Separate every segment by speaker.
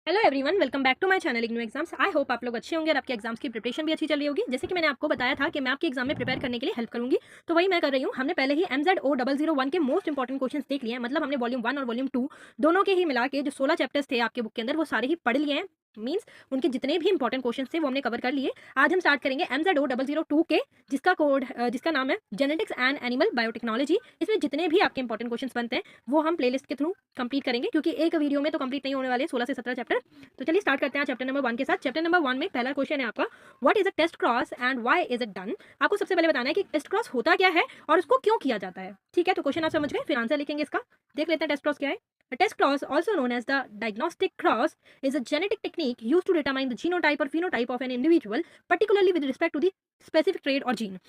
Speaker 1: Hello everyone, welcome back to my channel IGNOU exams. I hope आप लोग अच्छे होंगे और आपके एग्जाम्स की प्रिपरेशन भी अच्छी चल रही होगी। जैसे कि मैंने आपको बताया था कि मैं आपके एग्जाम में प्रिपेयर करने के लिए हेल्प करूंगी, तो वही मैं कर रही हूँ। हमने पहले ही MZ001 के मोस्ट इंपॉर्टेंट क्वेश्चंस देख लिए हैं, मतलब हमने वॉल्यूम 1 और वॉल्यूम 2 दोनों के ही मिला के जो 16 चैप्टर्स थे आपके बुक के अंदर वो सारे ही पढ़ लिए हैं। मीन्स उनके जितने भी इंपॉर्टेंट क्वेश्चन थे वो हमने कवर कर लिए। आज हम स्टार्ट करेंगे MZ002 के, जिसका नाम है जेनेटिक्स एंड एनिमल बायोटेक्नोलॉजी। इसमें जितने भी आपके इंपॉर्टेंट क्वेश्चन बनते हैं वो हम प्लेलिस्ट के थ्रू कंप्लीट करेंगे, क्योंकि एक वीडियो में तो कंप्लीट नहीं होने वाले 16 से 17 चैप्टर। तो चलिए स्टार्ट करते हैं चैप्टर नंबर 1 के साथ। चैप्टर नंबर 1 में पहला क्वेश्चन है आपका, what is a test cross and why is it done. आपको सबसे पहले बताना है कि टेस्ट क्रॉस होता क्या है और उसको क्यों किया जाता है। ठीक है, तो क्वेश्चन आप समझ गए, फिर आंसर लिखेंगे इसका। देख लेते हैं टेस्ट क्रॉस क्या है। A test cross, also known as the diagnostic cross, is a genetic technique used to determine the genotype or phenotype of an individual, particularly with respect to the specific trait or gene.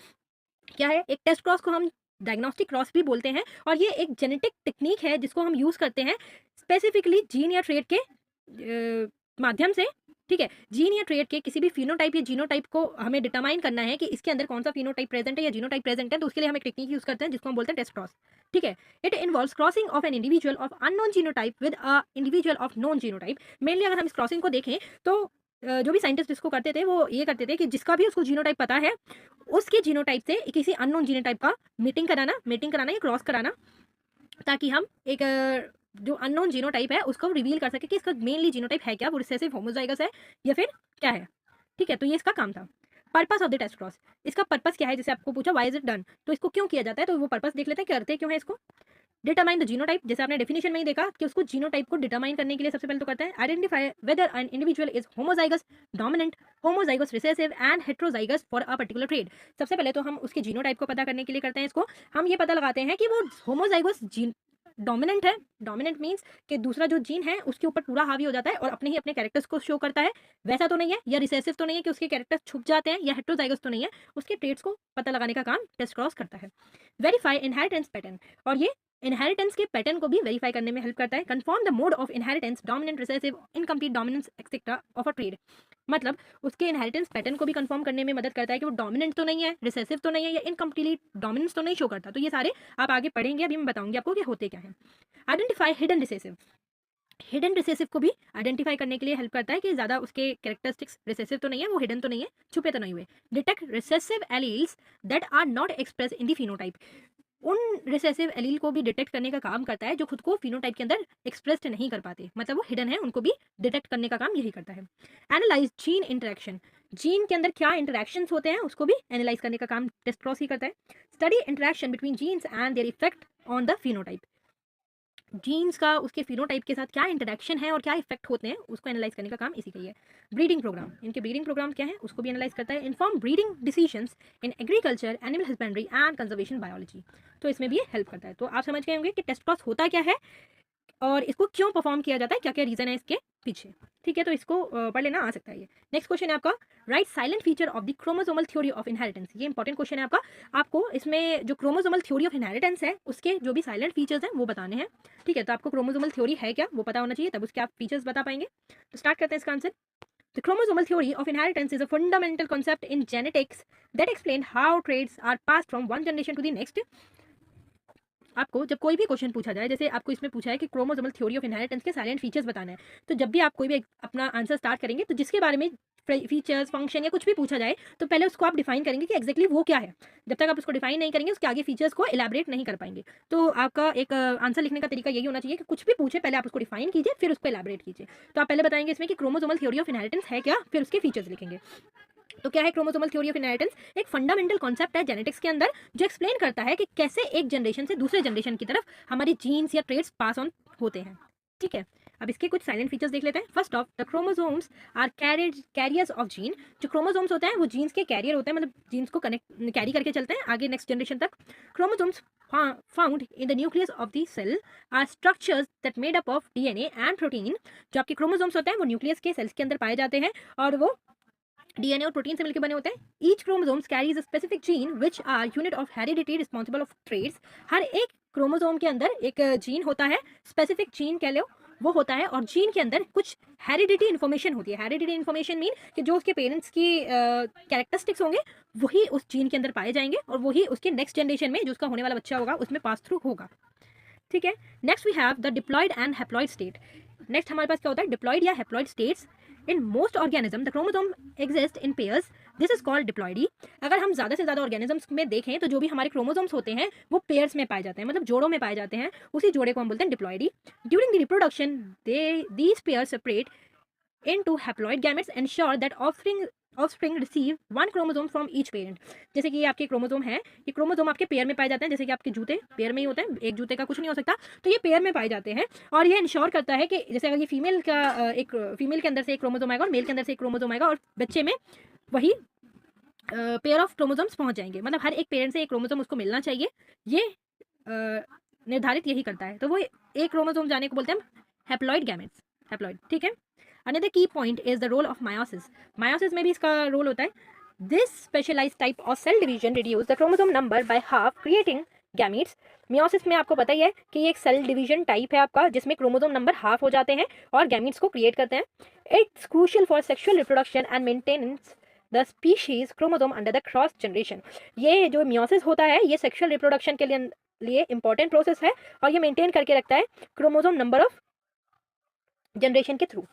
Speaker 1: क्या है, एक test cross को हम diagnostic cross भी बोलते हैं, और ये एक जेनेटिक टेक्निक है जिसको हम यूज करते हैं स्पेसिफिकली जीन या ट्रेट के माध्यम से। ठीक है, जीन या ट्रेट के किसी भी फिनोटाइप या जीनोटाइप को हमें डिटरमाइन करना है कि इसके अंदर कौन सा फिनोटाइप प्रेजेंट है या जीनोटाइप प्रेजेंट है, तो उसके लिए हम एक टेक्निक यूज करते हैं जिसको हम बोलते हैं टेस्ट क्रॉस। ठीक है, it involves crossing of an individual of unknown genotype with a individual of known genotype. Mainly अगर हम इस क्रॉसिंग को देखें तो जो भी साइंटिस्ट इसको करते थे वो ये करते थे कि जिसका भी उसको जीनोटाइप पता है उसके जीनोटाइप से किसी अननोन जीनोटाइप का मीटिंग कराना या क्रॉस कराना, ताकि हम एक जो अननोन जीनोटाइप है उसको रिवील कर सके कि इसका मेनली जीनोटाइप है क्या, वो रिसेसिव होमोजाइगस है या फिर क्या है। ठीक है, तो ये इसका काम था। Purpose of the test cross, इसका पर्पस क्या है, जैसे आपको पूछा व्हाई इज इट डन, तो इसको क्यों किया जाता है, तो वो पर्पस देख लेते हैं करते क्यों है इसको। डिटरमाइन द जीनोटाइप, जैसे आपने डेफिनेशन में ही देखा कि उसको जीनोटाइप को डिटरमाइन करने के लिए सबसे पहले तो करते हैं identify whether an individual is homozygous dominant, homozygous recessive and heterozygous for a particular trade. सबसे पहले तो हम उसके जीनोटाइप को पता करने के लिए करते हैं इसको, हम ये पता लगाते हैं कि वो होमोजाइगस जीन डोमिनेंट है। डोमिनेंट मीन्स कि दूसरा जो जीन है उसके ऊपर पूरा हावी हो जाता है और अपने ही अपने कैरेक्टर्स को शो करता है, वैसा तो नहीं है, या रिसेसिव तो नहीं है कि उसके कैरेक्टर्स छुप जाते हैं, या हेट्रोजाइगस तो नहीं है, उसके ट्रेड्स को पता लगाने का काम टेस्ट क्रॉस करता है। वेरीफाई इनहेरिटेंस पैटर्न, और ये इनहेरिटेंस के पैटर्न को भी वेरीफाई करने में हेल्प करता है। Confirm the mode of inheritance, dominant, recessive, incomplete dominance etcetera of a trade. मतलब उसके इनहेरिटेंस पैटर्न को भी कंफर्म करने में मदद करता है कि वो डोमिनेंट तो नहीं है, रिसेसिव तो नहीं है, या इनकम्प्लीट डोमिनेंस तो नहीं शो करता। तो ये सारे आप आगे पढ़ेंगे, अभी मैं बताऊंगी आपको कि होते क्या है। Identify hidden recessive, hidden recessive को भी आइडेंटिफाई करने के लिए हेल्प करता है कि ज़्यादा उसके कैरेक्टरिस्टिक्स रिसेसिव तो नहीं है, वो हिडन तो नहीं है, छुपे तो नहीं हुए। Detect recessive alleles that are not express in the phenotype, उन रिसेसिव एलील को भी डिटेक्ट करने का काम करता है जो खुद को फिनोटाइप के अंदर एक्सप्रेस्ड नहीं कर पाते, मतलब वो हिडन है, उनको भी डिटेक्ट करने का काम यही करता है। एनालाइज जीन इंटरेक्शन, जीन के अंदर क्या इंटरेक्शंस होते हैं उसको भी एनालाइज करने का काम टेस्ट क्रॉस ही करता है। Study interaction between genes and their effect on the phenotype, genes का उसके फिनोटाइप के साथ क्या इंटरेक्शन है और क्या इफेक्ट होते हैं उसको एनालाइज करने का काम इसी का ही है। ब्रीडिंग प्रोग्राम, इनके ब्रीडिंग प्रोग्राम क्या है उसको भी एनालाइज करता है। Inform breeding decisions in agriculture, animal husbandry and conservation biology, तो इसमें भी ये हेल्प करता है। तो आप समझ गए होंगे कि टेस्ट क्रॉस होता क्या है और इसको क्यों परफॉर्म किया जाता है, क्या क्या रीजन है इसके पीछे। ठीक है, तो इसको पढ़ लेना आ सकता है ये। नेक्स्ट क्वेश्चन है आपका, right silent feature of the chromosomal theory of inheritance, ये इंपॉर्टेंट क्वेश्चन है आपका। आपको इसमें जो क्रोमोसोमल थ्योरी ऑफ इनहेरिटेंस है उसके जो भी साइलेंट फीचर्स हैं वो बताने हैं। ठीक है, तो आपको क्रोमोसोमल थ्योरी है क्या वो पता होना चाहिए, तब उसके आप फीचर्स बता पाएंगे। तो स्टार्ट करते हैं इसका answer. The chromosomal theory of inheritance is a fundamental concept in genetics that explains how traits are passed from one generation to the next. आपको जब कोई भी क्वेश्चन पूछा जाए, जैसे आपको इसमें पूछा है कि क्रोमोसोमल थ्योरी ऑफ इनहेरिटेंस के साइलेंट फीचर्स बताना है, तो जब भी आप कोई भी अपना आंसर स्टार्ट करेंगे तो जिसके बारे में फीचर्स, फंक्शन या कुछ भी पूछा जाए तो पहले उसको आप डिफाइन करेंगे कि एक्जैक्टली वो क्या है। जब तक आप उसको डिफाइन नहीं करेंगे उसके आगे फीचर्स को इलेबरेट नहीं कर पाएंगे। तो आपका एक आंसर लिखने का तरीका यही होना चाहिए कि कुछ भी पूछे पहले आप उसको डिफाइन कीजिए फिर उसको इलेबरेट कीजिए। तो आप पहले बताएंगे इसमें कि क्रोमोसोमल थ्योरी ऑफ इनहेरिटेंस है क्या, फिर उसके फीचर्स लिखेंगे। तो क्या है क्रोमोसोमल थ्योरी ऑफ इनहेरिटेंस, एक फंडामेंटल कॉन्सेप्ट है जेनेटिक्स के अंदर जो एक्सप्लेन करता है कि कैसे एक जनरेशन से दूसरे जनरेशन की तरफ हमारे जीन्स या ट्रेड्स पास ऑन होते हैं। ठीक है, अब इसके कुछ साइलेंट फीचर्स देख लेते हैं। First of the chromosomes are carriers of gene, जो क्रोमोसोम्स होते हैं वो जीन्स के कैरियर होते हैं, मतलब जीन्स को कनेक्ट कैरी करके चलते हैं आगे नेक्स्ट जनरेशन तक। Chromosomes found in the nucleus of the cell are structures that made up of DNA and protein, जो आपके क्रोमोसोम्स होते हैं वो न्यूक्लियस के सेल्स के अंदर पाए जाते हैं और वो डीएनए और प्रोटीन से मिलकर बने होते हैं। Each chromosomes carries a specific gene which are unit of heredity responsible of traits, हर एक क्रोमोसोम के अंदर एक जीन होता है, स्पेसिफिक जीन कह लो वो होता है, और जीन के अंदर कुछ हेरिडिटी इन्फॉर्मेशन होती है। हेरिडिटी इन्फॉर्मेशन मीन कि जो उसके पेरेंट्स की कैरेक्टरिस्टिक्स होंगे वही उस जीन के अंदर पाए जाएंगे और वही उसके नेक्स्ट जनरेशन में जो उसका होने वाला बच्चा होगा उसमें पास थ्रू होगा। ठीक है, next we have the diploid and haploid state, next हमारे पास क्या होता है, डिप्लॉइड या haploid states. In most organism the chromosome exist in pairs, this is called diploidy. अगर हम ज़्यादा से ज़्यादा ऑर्गेनिजम्स में देखें तो जो भी हमारे क्रोमोसोम्स होते हैं वो पेयर्स में पाए जाते हैं, मतलब जोड़ों में पाए जाते हैं, उसी जोड़े को हम बोलते हैं diploidy. During the reproduction these pairs separate into haploid gametes ensure that offspring receive one chromosome from each parent। जैसे कि ये आपके क्रोमोसोम है, ये क्रोमोसोम आपके पेयर में पाए जाते हैं, जैसे कि आपके जूते पेयर में ही होते हैं, एक जूते का कुछ नहीं हो सकता, तो ये पेयर में पाए जाते हैं। और ये इंश्योर करता है कि जैसे अगर ये फीमेल का एक फीमेल के अंदर से एक क्रोमोसोम आएगा और मेल के अंदर से एक क्रोमोसोम आएगा और बच्चे में वही पेयर ऑफ क्रोमोसोम्स पहुंच जाएंगे, मतलब हर एक पेरेंट से एक क्रोमोसोम उसको मिलना चाहिए, ये निर्धारित यही करता है। तो वो एक क्रोमोसोम जाने को बोलते हैं हैप्लॉइड गैमेट्स, हैप्लॉइड, ठीक है। Another key point is the role of meiosis. Meiosis में भी इसका रोल होता है। This specialised type of cell division reduce the chromosome number by half creating gametes. Meiosis में आपको पता ही है कि ये एक सेल डिवीजन टाइप है आपका, जिसमें क्रोमोसोम नंबर हाफ हो जाते हैं और गैमीट्स को क्रिएट करते हैं। It's crucial for sexual reproduction and maintenance the species chromosome under the cross generation. ये जो मियोसिस होता है ये सेक्सुअल रिप्रोडक्शन के लिए इंपॉर्टेंट प्रोसेस है और ये मेंटेन करके रखता है क्रोमोसोम नंबर ऑफ जनरेशन के through.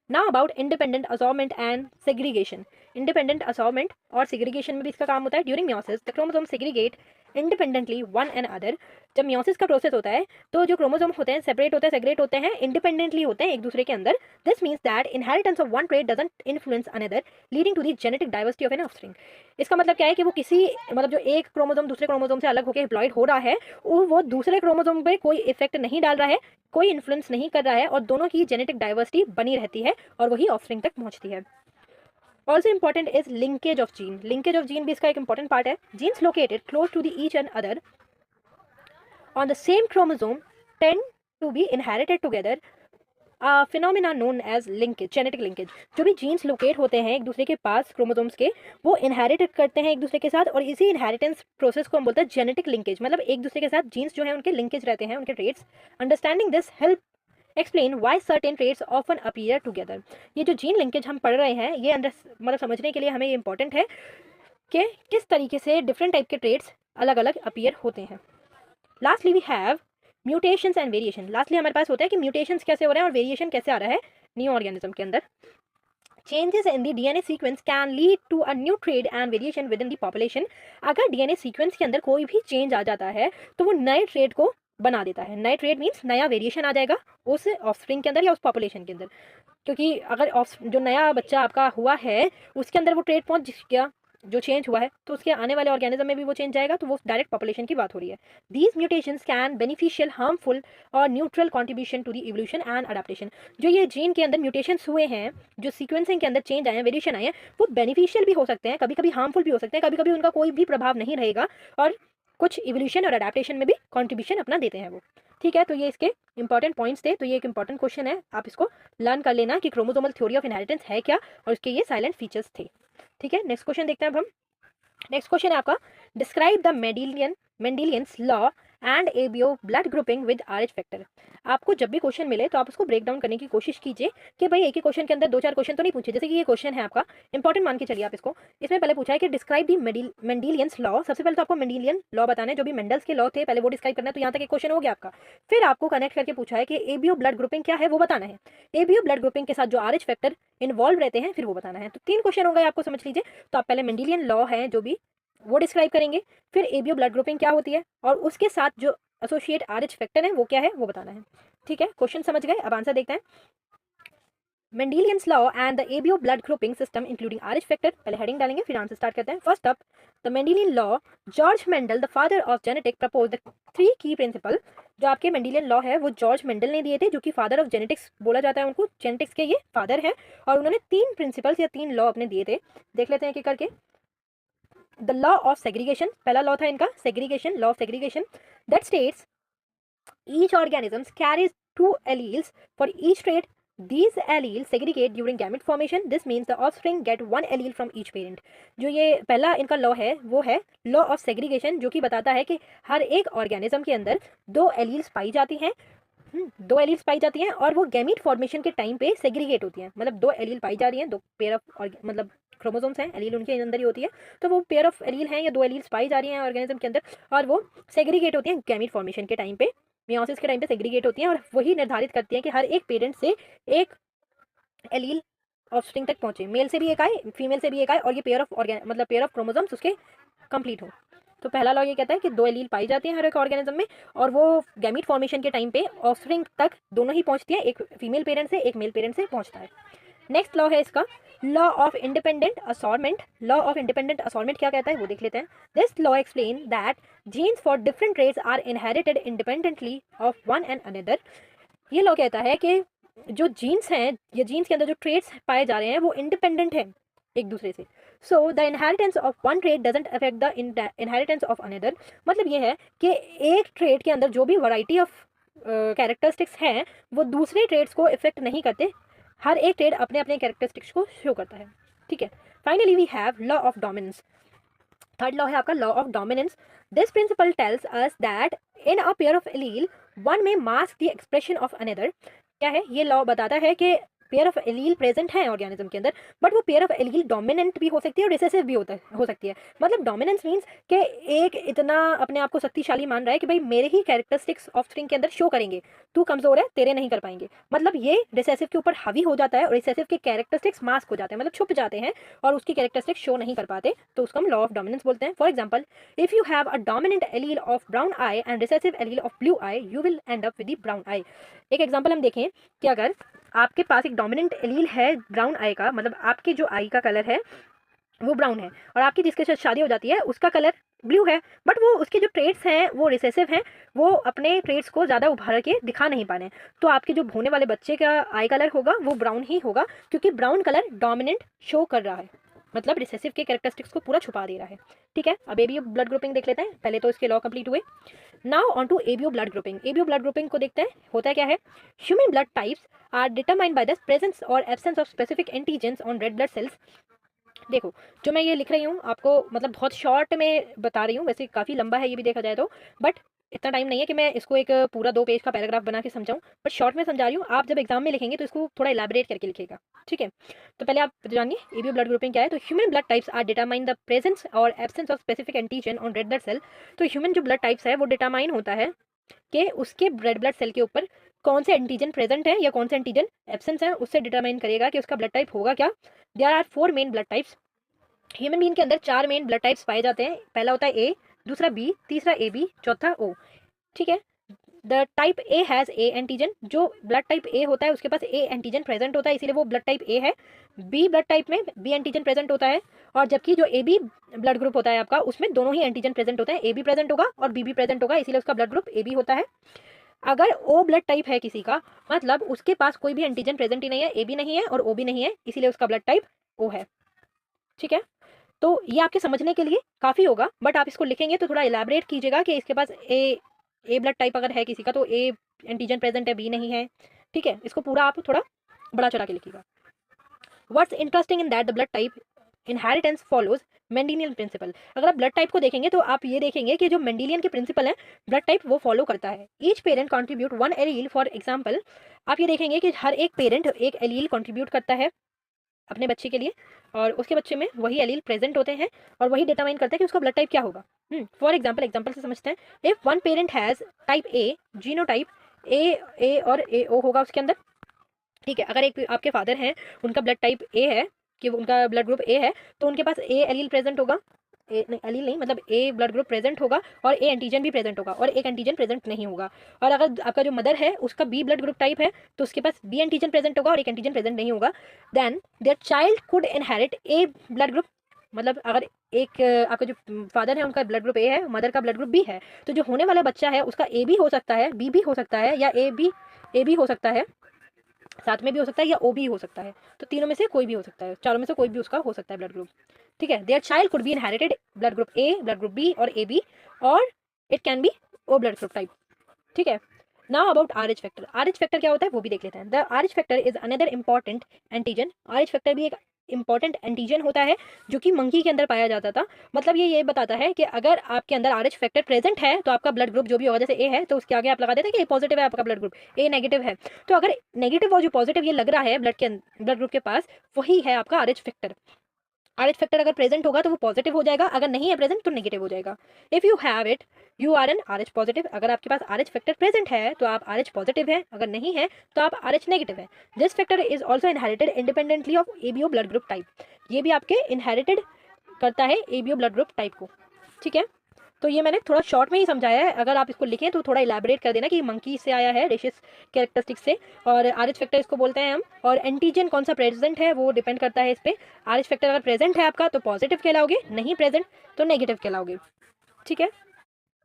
Speaker 1: Now about independent assortment and segregation. Independent assortment और segregation में भी इसका काम होता है। During meiosis, the chromosome segregate independently one another। जब meiosis का प्रोसेस होता है तो जो क्रोमोसोम होते हैं सेपरेट होते हैं, सेग्रेट होते हैं, इंडिपेंडेंटली होते हैं एक दूसरे के अंदर। This means that inheritance of one trait doesn't influence another, leading to the genetic diversity of an offspring. इसका मतलब क्या है कि वो किसी मतलब जो एक क्रोमोसोम दूसरे क्रोमोसोम से अलग होकर डिप्लॉइड हो रहा है वो दूसरे क्रोमोसोम पे कोई इफेक्ट नहीं डाल रहा है, कोई इन्फ्लुएंस नहीं कर रहा है और दोनों की जेनेटिक डाइवर्सिटी बनी रहती है और वही ऑफस्प्रिंग तक पहुंचती है। Also important is linkage of gene. Linkage of gene भी इसका एक इंपॉर्टेंट पार्ट है। Genes located close to the each and other on the same chromosome tend to be inherited together, a phenomena known as linkage, genetic linkage। जो भी jeans locate होते हैं एक दूसरे के पास क्रोमोसोम्स के, वो इनहेरिट करते हैं एक दूसरे के साथ और इसी इनहेरिटेंस प्रोसेस को हम बोलते हैं जेनेटिक लिंकेज। मतलब एक दूसरे के साथ जीन्स जो है उनके लिंकेज रहते हैं, उनके traits. Understanding this help explain why certain traits often appear together. ये जो जीन लिंकेज हम पढ़ रहे हैं ये मतलब समझने के लिए हमें ये इंपॉर्टेंट है कि किस तरीके से डिफरेंट टाइप के ट्रेट्स अलग अलग अपीयर होते हैं। Lastly we have mutations and variation. Lastly हमारे पास होता है कि म्यूटेशंस कैसे हो रहे हैं और वेरिएशन कैसे आ रहा है न्यू ऑर्गेनिज्म के अंदर। Changes in the DNA sequence can lead to a new trait and variation within the population. अगर डीएनए सीक्वेंस के अंदर कोई भी चेंज आ जाता है तो वो नए ट्रेड को बना देता है। नए ट्रेड मीन्स नया वेरिएशन आ जाएगा उस ऑफस्प्रिंग के अंदर या उस पॉपुलेशन के अंदर, क्योंकि अगर जो नया बच्चा आपका हुआ है उसके अंदर वो ट्रेड पहुंच गया जो चेंज हुआ है तो उसके आने वाले ऑर्गेनिज्म में भी वो चेंज जाएगा, तो वो डायरेक्ट पॉपुलेशन की बात हो रही है। These mutations can beneficial, harmful और neutral contribution to the evolution and adaptation. जो ये जीन के अंदर म्यूटेशंस हुए हैं, जो सीक्वेंसिंग के अंदर चेंज आए हैं, वेरिएशन आए हैं, वो बेनिफिशियल भी हो सकते हैं, कभी कभी हार्मफुल भी हो सकते हैं, कभी कभी उनका कोई भी प्रभाव नहीं रहेगा और कुछ इवोल्यूशन और अडेप्टेशन में भी कॉन्ट्रीब्यूशन अपना देते हैं वो। ठीक है, तो ये इसके इंपॉर्टेंट पॉइंट्स थे। तो ये एक इंपॉर्टेंट क्वेश्चन है, आप इसको लर्न कर लेना कि क्रोमोसोमल थ्योरी ऑफ इनहेरिटेंस है क्या और उसके ये साइलेंट फीचर्स थे। ठीक है, नेक्स्ट क्वेश्चन देखते हैं अब हम। नेक्स्ट क्वेश्चन है आपका, describe the Mendelians law and ABO blood grouping with Rh factor. आपको जब भी क्वेश्चन मिले तो आप उसको ब्रेक डाउन करने की कोशिश कीजिए कि भाई एक ही क्वेश्चन के अंदर दो चार क्वेश्चन तो नहीं पूछे। जैसे कि ये क्वेश्चन है आपका इंपॉर्टेंट मान के चलिए आप इसको। इसमें पहले पूछा है कि डिस्क्राइब दी मेंडेलियंस लॉ। सबसे पहले तो आपको मेंडेलियन लॉ बताना है, जो भी मेंडल्स के लॉ थे पहले वो डिस्क्राइब करना है। तो यहाँ तक एक क्वेश्चन हो गया आपका। फिर आपको कनेक्ट करके पूछा है कि एबीओ ब्लड ग्रुपिंग क्या है वो बताना है। एबीओ ब्लड ग्रुपिंग के साथ जो आरएच फैक्टर इन्वॉल्व रहते हैं फिर वो बताना है। तो 3 क्वेश्चन हो गए आपको, समझ लीजिए। तो आप पहले मेंडेलियन लॉ है जो भी वो डिस्क्राइब करेंगे, फिर एबीओ ब्लड ग्रुपिंग क्या होती है और उसके साथ जो एसोसिएट आरएच फैक्टर है वो क्या है वो बताना है। ठीक है, क्वेश्चन समझ गए, अब आंसर देखते हैं। Mendelians law and the ABO blood grouping system including Rh factor, पहले हेडिंग डालेंगे फिर आंसर स्टार्ट करते हैं। First up, the Mendelian law, George Mendel the father of genetic propose the 3 key principal. जो आपके मेंडेलियन लॉ है वो George Mendel ने दिए थे, जो कि फादर ऑफ जेनेटिक्स बोला जाता है उनको, जेनेटिक्स के ये फादर है और उन्होंने 3 प्रिंसिपल्स या 3 लॉ अपने दिए थे। देख लेते हैं कि करके। द लॉ ऑफ सेग्रीगेशन, पहला लॉ था इनका segregation, law of segregation, that states each organism carries 2 alleles for each trait. These alleles segregate during gamete formation. This means the offspring get 1 allele from each parent. जो ये पहला इनका law है वो है लॉ ऑफ सेग्रीगेशन, जो कि बताता है कि हर एक ऑर्गेनिज्म के अंदर 2 एलील्स पाई जाती हैं, 2 एलील्स पाई जाती हैं और वो गैमीट फॉर्मेशन के टाइम पे सेग्रीगेट होती हैं। मतलब 2 एलील पाई जा रही हैं, 2 पेयर ऑफ मतलब क्रोमोसोम्स हैं, एलील उनके अंदर ही होती है, तो वो पेयर ऑफ एलील हैं या 2 एलील्स पाई जा रही हैं ऑर्गेनिज्म के अंदर और वो सेग्रीगेट होती हैं गैमीट फॉर्मेशन के टाइम पे। मियोसिस के टाइम पे सेग्रीगेट होती हैं और वही निर्धारित करती हैं कि हर एक पेरेंट से एक एलील ऑफस्प्रिंग तक पहुंचे, मेल से भी एक आए, फीमेल से भी एक आए, और ये पेयर ऑफ मतलब पेयर ऑफ क्रोमोसोम्स उसके कंप्लीट हो। तो पहला लॉ ये कहता है कि 2 एलील पाई जाती हैं हर एक ऑर्गेनिज्म में, और वो गैमीट फॉर्मेशन के टाइम पे ऑफस्प्रिंग तक दोनों ही पहुंचती है, एक फीमेल पेरेंट से एक मेल पेरेंट से पहुंचता है। नेक्स्ट लॉ है इसका law of independent assortment. Law of independent assortment क्या कहता है वो देख लेते हैं। This law explain that genes for different traits are inherited independently of one and another. ये लॉ कहता है कि जो जीन्स हैं, ये जीन्स के अंदर जो ट्रेट्स पाए जा रहे हैं वो इंडिपेंडेंट हैं एक दूसरे से। So the inheritance of one trait doesn't affect the inheritance of another. मतलब ये है कि एक ट्रेट के अंदर जो भी वैरायटी ऑफ कैरेक्टरिस्टिक्स हैं वो दूसरे ट्रेट्स को इफेक्ट नहीं करते, हर एक ट्रेड अपने अपने कैरेक्टरिस्टिक्स को शो करता है। ठीक है, finally we have law of dominance. Third law है आपका law of dominance. This principle tells us that in a pair of allele one may mask the expression of another. क्या है ये लॉ बताता है कि पेयर ऑफ एलील प्रेजेंट है organism के अंदर, बट वो पेयर ऑफ एलील डोमिनेंट भी हो सकती है और रिसेसिव भी हो सकती है। मतलब डोमिनेंस मीन्स कि एक इतना अपने आप को शक्तिशाली मान रहा है कि भाई मेरे ही कैरेक्टरिस्टिक्स ऑफस्प्रिंग के अंदर शो करेंगे, तू कमजोर है तेरे नहीं कर पाएंगे। मतलब ये रिसेसिव के ऊपर हावी हो जाता है और रिसेसिव के कैरेक्टरिस्टिक्स मास्क हो जाते हैं, मतलब छुप जाते हैं और उसकी कैरेक्टरिस्टिक्स शो नहीं कर पाते, तो उसको हम लॉ ऑफ डोमिनेंस बोलते हैं। For example, if you have a dominant allele of brown eye and recessive allele of blue eye, you will end up with the brown eye. एक एग्जाम्पल हम देखें कि अगर आपके पास एक डोमिनेंट एलील है ब्राउन आई का, मतलब आपके जो आई का कलर है वो ब्राउन है और आपकी जिसके साथ शादी हो जाती है उसका कलर ब्लू है, बट वो उसके जो ट्रेड्स हैं वो रिसेसिव हैं, वो अपने ट्रेड्स को ज़्यादा उभार के दिखा नहीं पाने, तो आपके जो होने वाले बच्चे का आई कलर होगा वो ब्राउन ही होगा, क्योंकि ब्राउन कलर डोमिनेंट शो कर रहा है, मतलब रिसेसिव के कैरेक्टरिस्टिक्स को पूरा छुपा दे रहा है। ठीक है, अब एबीओ ब्लड ग्रुपिंग देख लेते हैं। पहले तो इसके लॉ कंप्लीट हुए, now on to ABO blood grouping. ABO blood grouping को देखते हैं होता क्या है। Human blood types are determined by the presence और absence of specific antigens on red blood cells. देखो, जो मैं ये लिख रही हूँ आपको मतलब बहुत शॉर्ट में बता रही हूँ, वैसे काफ़ी लंबा है ये भी देखा जाए तो, बट इतना टाइम नहीं है कि मैं इसको एक पूरा 2 पेज का पैराग्राफ बना के समझाऊँ, बट शॉर्ट में समझा रही हूँ। आप जब एग्जाम में लिखेंगे तो इसको थोड़ा इलेबोरेट करके लिखेगा। ठीक है, तो पहले आप जानिए एबीओ ब्लड ग्रुपिंग क्या है। तो human blood types are determine the presence और absence of specific antigen on red blood cell. तो ह्यूमन जो ब्लड टाइप्स है वो डिटरमाइन होता है कि उसके रेड ब्लड सेल के ऊपर कौन से एंटीजन प्रेजेंट है या कौन से एंटीजन एब्सेंस है, उससे डिटरमाइन करेगा कि उसका ब्लड टाइप होगा क्या। There are 4 main blood types. Human being के अंदर 4 मेन ब्लड टाइप्स पाए जाते हैं। पहला होता है ए, दूसरा बी, तीसरा ए बी, चौथा ओ। ठीक है, the type A has A antigen. जो ब्लड टाइप ए होता है उसके पास ए एंटीजन प्रेजेंट होता है, इसीलिए वो ब्लड टाइप ए है। बी ब्लड टाइप में बी एंटीजन प्रेजेंट होता है, और जबकि जो ए बी ब्लड ग्रुप होता है आपका उसमें दोनों ही एंटीजन प्रेजेंट होते हैं, ए बी प्रेजेंट होगा और बी भी प्रेजेंट होगा, इसीलिए उसका ब्लड ग्रुप ए बी होता है। अगर ओ ब्लड टाइप है किसी का, मतलब उसके पास कोई भी एंटीजन प्रेजेंट ही नहीं है, ए बी नहीं है और ओ बी नहीं है, इसीलिए उसका ब्लड टाइप ओ है। ठीक है, तो ये आपके समझने के लिए काफ़ी होगा, बट आप इसको लिखेंगे तो थोड़ा इलेबरेट कीजिएगा कि इसके पास ए ब्लड टाइप अगर है किसी का तो ए एंटीजन प्रेजेंट है, बी नहीं है। ठीक है, इसको पूरा आप थोड़ा बड़ा चढ़ा के लिखिएगा। What's interesting in that the blood type inheritance follows Mendelian principle. अगर आप ब्लड टाइप को देखेंगे तो आप ये देखेंगे कि जो मेंडेलियन के प्रिंसिपल है ब्लड टाइप वो फॉलो करता है। Each parent contribute 1 allele. For example, आप ये देखेंगे कि हर एक पेरेंट एक एलील कंट्रीब्यूट करता है अपने बच्चे के लिए, और उसके बच्चे में वही एलील प्रेजेंट होते हैं और वही डिटरमाइन करते हैं कि उसका ब्लड टाइप क्या होगा। फॉर एग्जांपल से समझते हैं। If one parent has type A genotype, A और ए ओ होगा उसके अंदर। ठीक है, अगर एक आपके फादर हैं उनका ब्लड टाइप ए है, कि उनका ब्लड ग्रुप ए है, तो उनके पास ए एलील प्रेजेंट होगा, ए नहीं एलील नहीं मतलब ए ब्लड ग्रुप प्रेजेंट होगा और ए एंटीजन भी प्रेजेंट होगा और एक एंटीजन प्रेजेंट नहीं होगा। और अगर आपका जो मदर है उसका बी ब्लड ग्रुप टाइप है तो उसके पास बी एंटीजन प्रेजेंट होगा और एक एंटीजन प्रेजेंट नहीं होगा। Then their child could inherit a blood group. मतलब अगर एक आपका जो फादर है उनका ब्लड ग्रुप ए है, मदर का ब्लड ग्रुप बी है, तो जो होने वाला बच्चा है उसका ए भी हो सकता है, बी भी हो सकता है, या ए भी हो सकता है, साथ में भी हो सकता है, या ओ भी हो सकता है। तो तीनों में से कोई भी हो सकता है, चारों में से कोई भी उसका हो सकता है ब्लड ग्रुप। ठीक है, their child could be inherited blood group A, blood group B और ए बी, और it can be O blood group type. ठीक है, now about Rh factor. Rh factor क्या होता है वो भी देख लेते हैं। The Rh factor is another important antigen. Rh factor भी एक इंपॉर्टेंट एंटीजन होता है जो कि मंकी के अंदर पाया जाता था। मतलब ये बताता है कि अगर आपके अंदर आरएच फैक्टर प्रेजेंट है तो आपका ब्लड ग्रुप जो भी होगा, जैसे ए है तो उसके आगे आप लगा देते हैं कि ए पॉजिटिव है आपका ब्लड ग्रुप, ए नेगेटिव है। तो अगर नेगेटिव और जो पॉजिटिव ये लग रहा है ब्लड ग्रुप के पास, वही है आपका आरएच फैक्टर। RH फैक्टर अगर प्रेजेंट होगा तो वो पॉजिटिव हो जाएगा, अगर नहीं है प्रेजेंट तो नेगेटिव हो जाएगा। If you have it you are an RH positive, अगर आपके पास RH फैक्टर प्रेजेंट है तो आप RH पॉजिटिव है, अगर नहीं है तो आप RH नेगेटिव है। This factor is also inherited independently of ABO blood group type, ये भी आपके इनहेरिटेड करता है ABO ब्लड ग्रुप टाइप को, ठीक है। तो ये मैंने थोड़ा शॉर्ट में ही समझाया है, अगर आप इसको लिखें तो थोड़ा इलेबोरेट कर देना कि मंकी से आया है, रेशियस कैरेक्टरिस्टिक्स से, और RH फैक्टर इसको बोलते हैं हम। और एंटीजन कौन सा प्रेजेंट है वो डिपेंड करता है इस पर। RH फैक्टर अगर प्रेजेंट है आपका तो पॉजिटिव कहलाओगे, नहीं प्रेजेंट तो नेगेटिव कहलाओगे, ठीक है।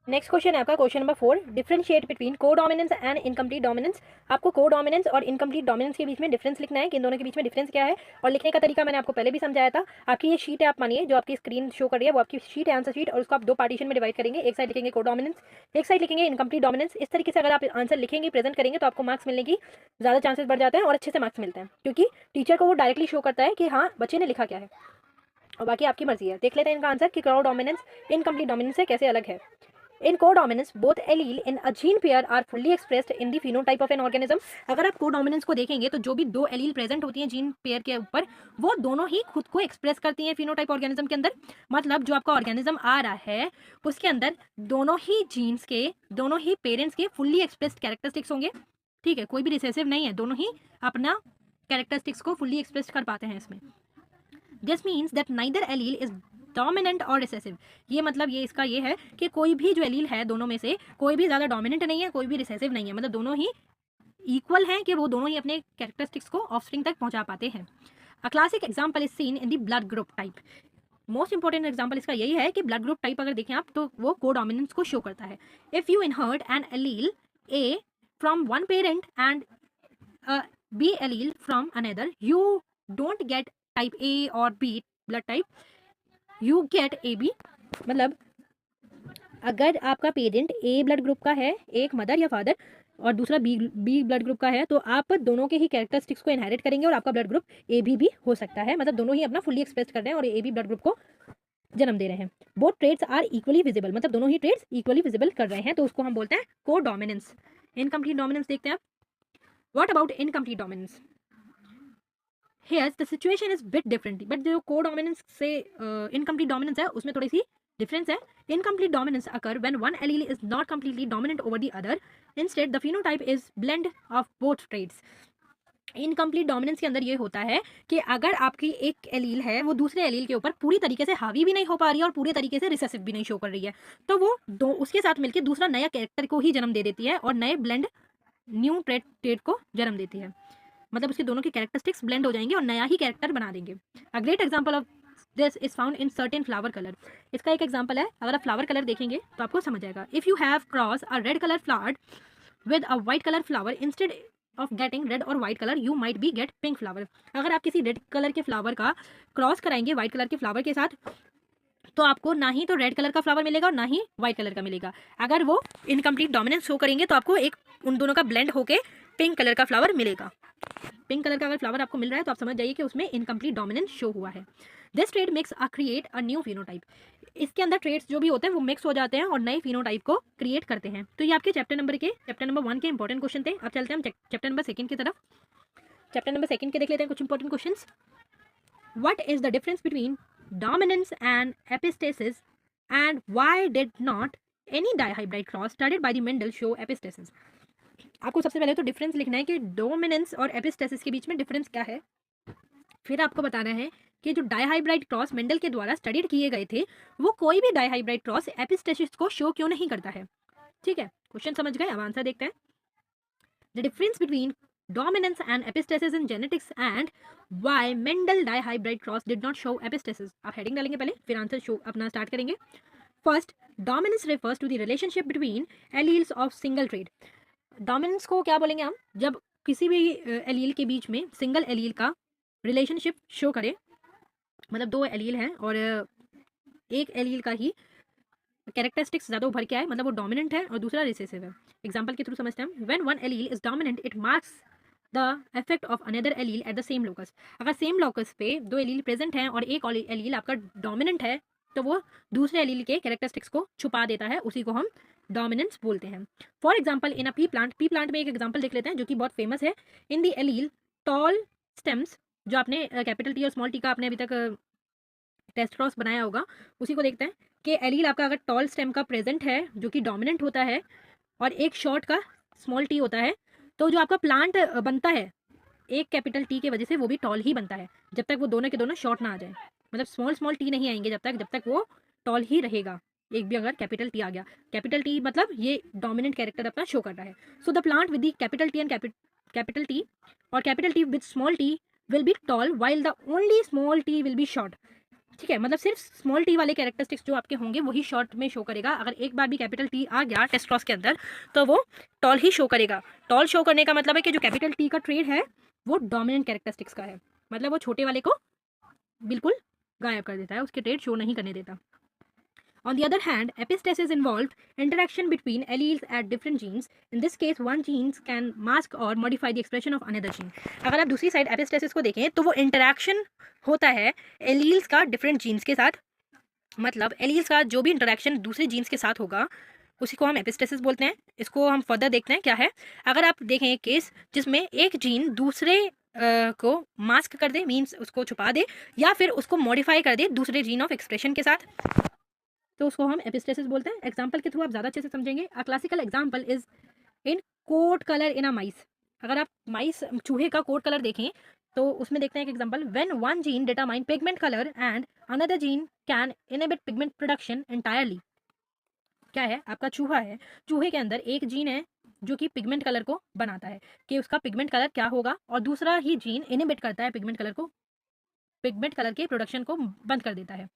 Speaker 1: नेक्स्ट क्वेश्चन है आपका question number 4, differentiate between codominance and incomplete dominance. आपको कोडोमिनेंस और इनकम्प्लीट डोमिनेंस के बीच में डिफरेंस लिखना है कि इन दोनों के बीच में डिफरेंस क्या है, और लिखने का तरीका मैंने आपको पहले भी समझाया था। आपकी ये शीट है, आप मानिए जो आपकी स्क्रीन शो कर रही है वो आपकी शीट है, आंसर शीट, और उसको आप दो पार्टीशन में डिवाइड करेंगे, एक साइड लिखेंगे कोडोमिनेंस, एक साइड लिखेंगे इनकम्प्लीट डोमिनेंस। इस तरीके से अगर आप आंसर लिखेंगे, प्रेजेंट करेंगे, तो आपको मार्क्स मिलने की ज़्यादा चांसेस बढ़ जाते हैं और अच्छे से मार्क्स मिलते हैं, क्योंकि टीचर को वो डायरेक्टली शो करता है कि हाँ बच्चे ने लिखा क्या है, और बाकी आपकी मर्जी है। देख लेते हैं इनका आंसर कि कोडोमिनेंस इनकम्प्लीट डोमिनेंस से कैसे अलग है। In codominance, both allele in a gene pair are fully expressed in the phenotype of an organism। अगर आप कोडोमिनेंस को देखेंगे तो जो भी दो एलील प्रेजेंट होती हैं जीन पेयर के ऊपर, वो दोनों ही खुद को एक्सप्रेस करती हैं फिनोटाइप ऑर्गेनिज्म के अंदर। मतलब जो आपका ऑर्गेनिज्म आ रहा है उसके अंदर दोनों ही जीन्स के, दोनों ही पेरेंट्स के फुल्ली एक्सप्रेस्ड कैरेक्टरिस्टिक्स होंगे, ठीक है, कोई भी रिसेसिव नहीं है, दोनों ही अपना कैरेक्टरिस्टिक्स को फुल्ली एक्सप्रेस कर पाते हैं इसमें। This means that neither allele is dominant और रिसेसिव। ये मतलब ये इसका ये है कि कोई भी जो एलील है दोनों में से कोई भी ज़्यादा डोमिनेंट नहीं है, कोई भी रिसेसिव नहीं है, मतलब दोनों ही इक्वल हैं कि वो दोनों ही अपने कैरेक्टरिस्टिक्स को ऑफस्प्रिंग तक पहुंचा पाते हैं। A classic example is seen in the blood group type. Most important example इसका यही है कि ब्लड ग्रुप टाइप अगर देखें आप तो वो कोडोमिनेंस को शो करता है। If you inherit an allele A from one parent and B allele from another, you don't get type A or B blood type, you get AB। मतलब अगर आपका पेरेंट A ब्लड ग्रुप का है, एक mother या father, और दूसरा B blood group का है, तो आप दोनों के ही कैरेक्टरिस्टिक्स को इनहेरिट करेंगे और आपका ब्लड ग्रुप AB भी हो सकता है। मतलब दोनों ही अपना फुल्ली एक्सप्रेस कर रहे हैं और AB ब्लड ग्रुप को जन्म दे रहे हैं। Both traits are equally visible, मतलब दोनों ही ट्रेड्स इक्वली विजिबल कर रहे हैं, तो उसको हम बोलते हैं कोडोमिनेंस। इनकम्प्लीट डोमिनेंस देखते हैं आप। What about incomplete dominance? Here the situation is bit different, but जो कोडोमिनेंस से इनकम्प्लीट डोमिनेंस है उसमें थोड़ी सी डिफरेंस है। Incomplete dominance occur when one allele is not completely dominant over the other, instead the phenotype is blend of both traits। Incomplete dominance के अंदर ये होता है कि अगर आपकी एक एलील है वो दूसरे एलील के ऊपर पूरी तरीके से हावी भी नहीं हो पा रही है और पूरी तरीके से रिसेसिव भी नहीं शो कर रही है, तो वो दो उसके साथ मिलकर दूसरा नया कैरेक्टर को ही जन्म दे देती है और नए ब्लेंड न्यू ट्रेट को जन्म देती है। मतलब उसके दोनों के कैरेक्टरिस्टिक्स ब्लेंड हो जाएंगे और नया ही कैरेक्टर बना देंगे। अ great example of this is found in certain flower colour. इसका एक एग्जांपल है, अगर आप फ्लावर कलर देखेंगे तो आपको समझ आएगा। If you have cross a red colour flower with a white colour flower, instead of getting red और white colour you might be get pink flower. अगर आप किसी रेड कलर के फ्लावर का क्रॉस कराएंगे वाइट कलर के flower के साथ, तो आपको ना ही तो रेड कलर का फ्लावर मिलेगा और ना ही वाइट कलर का मिलेगा। अगर वो इनकम्प्लीट डोमिनेंस शो करेंगे तो आपको एक उन दोनों का ब्लेंड होके पिंक कलर का फ्लावर मिलेगा। पिंक कलर का अगर फ्लावर आपको मिल रहा है तो आप समझ जाइए कि उसमें इनकम्प्लीट डोमिनेंस शो हुआ है। This trade mix a create a new phenotype. इसके अंदर ट्रेड्स जो भी होते हैं वो मिक्स हो जाते हैं और नए फिनोटाइप को क्रिएट करते हैं। तो ये आपके चैप्टर नंबर 1 के इंपॉर्टेंट क्वेश्चन थे। अब चलते हैं हम चैप्टर नंबर 2 की तरफ। चैप्टर नंबर 2 के देख लेते हैं कुछ important question. What is the difference between dominance and epistasis and why did not any dihybrid cross started by the Mendel show epistasis. आपको सबसे पहले तो डिफरेंस लिखना है कि डोमिनेंस और एपिस्टेसिस के बीच में डिफरेंस क्या है। फिर आपको बताना है कि जो डाइहाइब्रिड क्रॉस मेंडल के द्वारा स्टडीड किए गए थे वो कोई भी डाइहाइब्रिड क्रॉस एपिस्टेसिस को शो क्यों नहीं करता है। ठीक है, क्वेश्चन समझ गए, अब आंसर देखते हैं। The difference between dominance and epistasis in genetics and why Mendel dihybrid cross did not show epistasis। आप हेडिंग डालेंगे पहले फिर आंसर शो अपना स्टार्ट करेंगे। First, dominance refers to the relationship between alleles of single trait। Dominance को क्या बोलेंगे हम, जब किसी भी एलील के बीच में सिंगल एलील का रिलेशनशिप शो करे, मतलब दो एलील हैं और एक एलील का ही कैरेक्टरिस्टिक्स ज़्यादा उभर के आए, मतलब वो डोमिनेंट है और दूसरा रिसेसिव है। एग्जाम्पल के थ्रू समझते हैं। When one allele is dominant it marks the effect of another allele at the same locus. अगर सेम लोकस पे दो एलील प्रेजेंट हैं और एक एलील आपका डोमिनेंट है तो वो दूसरे एलील के कैरेक्टरिस्टिक्स को छुपा देता है, उसी को हम डोमिनेंस बोलते हैं। For example in a P plant में एक एग्जाम्पल देख लेते हैं जो कि बहुत फेमस है। इन दी एलील टॉल स्टेम्स, जो आपने कैपिटल टी और स्मॉल टी का आपने अभी तक टेस्ट क्रॉस बनाया होगा उसी को देखते हैं कि एलील आपका अगर टॉल स्टेम का प्रेजेंट है जो कि डोमिनेंट होता है और एक शॉर्ट का स्मॉल टी होता है, तो जो आपका प्लांट बनता है एक कैपिटल टी की वजह से वो भी टॉल ही बनता है, जब तक वो दोनों के दोनों शॉर्ट ना आ जाए। मतलब स्मॉल स्मॉल टी नहीं आएंगे जब तक वो टॉल ही रहेगा। एक भी अगर कैपिटल टी आ गया, कैपिटल टी मतलब ये डोमिनेंट कैरेक्टर अपना शो कर रहा है। So the plant with the capital T and capital T और capital T with small T will be tall while the only small T will be short. ठीक है, मतलब सिर्फ स्मॉल टी वाले कैरेक्टरिस्टिक्स जो आपके होंगे वही शॉर्ट में शो करेगा। अगर एक बार भी कैपिटल टी आ गया टेस्ट क्रॉस के अंदर तो वो टॉल ही शो करेगा। टॉल शो करने का मतलब है कि जो कैपिटल टी का ट्रेड है वो डोमिनेंट कैरेक्टरिस्टिक्स का है, मतलब वो छोटे वाले को बिल्कुल गायब कर देता है, उसके ट्रेड शो नहीं करने देता। On the other hand, epistasis involved interaction between alleles at different genes. In this case, one gene can mask or modify the expression of another gene. अगर आप दूसरी साइड epistasis को देखें तो वो इंटरेक्शन होता है एलील्स का डिफरेंट जीन्स के साथ। मतलब एलील्स का जो भी इंटरेक्शन दूसरे जीन्स के साथ होगा उसी को हम एपिस्टेसिस बोलते हैं। इसको हम फर्दर देखते हैं क्या है। अगर आप देखें एक केस जिसमें एक जीन दूसरे को मास्क कर दे, मीन्स उसको छुपा दे या फिर उसको मॉडिफाई कर दे दूसरे जीन ऑफ एक्सप्रेशन के साथ, तो उसको हम एपिस्टेसिस बोलते हैं। एग्जाम्पल के थ्रू आप ज़्यादा अच्छे से समझेंगे। A classical example is in coat colour in a mice. अगर आप माइस चूहे का कोट कलर देखें तो उसमें देखते हैं एक example, when one gene determine pigment colour and another gene can inhibit pigment production entirely. क्या है, आपका चूहा है, चूहे के अंदर एक जीन है जो कि पिगमेंट कलर को बनाता है कि उसका पिगमेंट कलर क्या होगा, और दूसरा ही जीन इनहिबिट करता है पिगमेंट कलर को, पिगमेंट कलर के प्रोडक्शन को बंद कर देता है।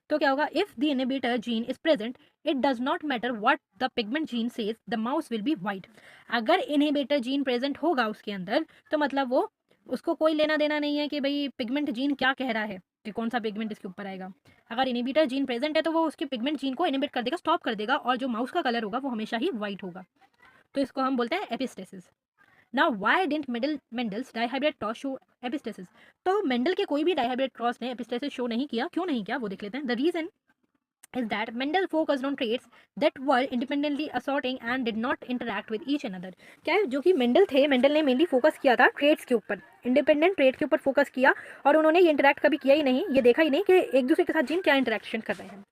Speaker 1: तो क्या होगा, if the inhibitor gene is present it does not matter what the pigment gene says the mouse will be white. अगर इनहिबिटर जीन प्रेजेंट होगा उसके अंदर तो मतलब वो उसको कोई लेना देना नहीं है कि भाई पिगमेंट जीन क्या कह रहा है कि कौन सा पिगमेंट इसके ऊपर आएगा। अगर इनहिबिटर जीन प्रेजेंट है तो वो उसके पिगमेंट जीन को इनहिबिट कर देगा, स्टॉप कर देगा, और जो माउस का कलर होगा वो हमेशा ही वाइट होगा। तो इसको हम बोलते हैं epistasis. Now why didn't Mendel's dihybrid cross show epistasis. तो मेंडल के कोई भी डाइहाइब्रिड क्रॉस ने एपिस्टेसिस शो नहीं किया। क्यों नहीं किया वो देख लेते हैं। The reason is that Mendel focused on traits that were independently assorting and did not interact with each another। क्या है, जो कि मेंडल थे, मेंडल ने मेनली फोकस किया था ट्रेट्स के ऊपर, इंडिपेंडेंट ट्रेट के ऊपर फोकस किया, और उन्होंने ये इंटरेक्ट कभी किया ही नहीं, ये देखा ही नहीं कि एक दूसरे के साथ जीन क्या इंटरेक्शन कर रहे हैं।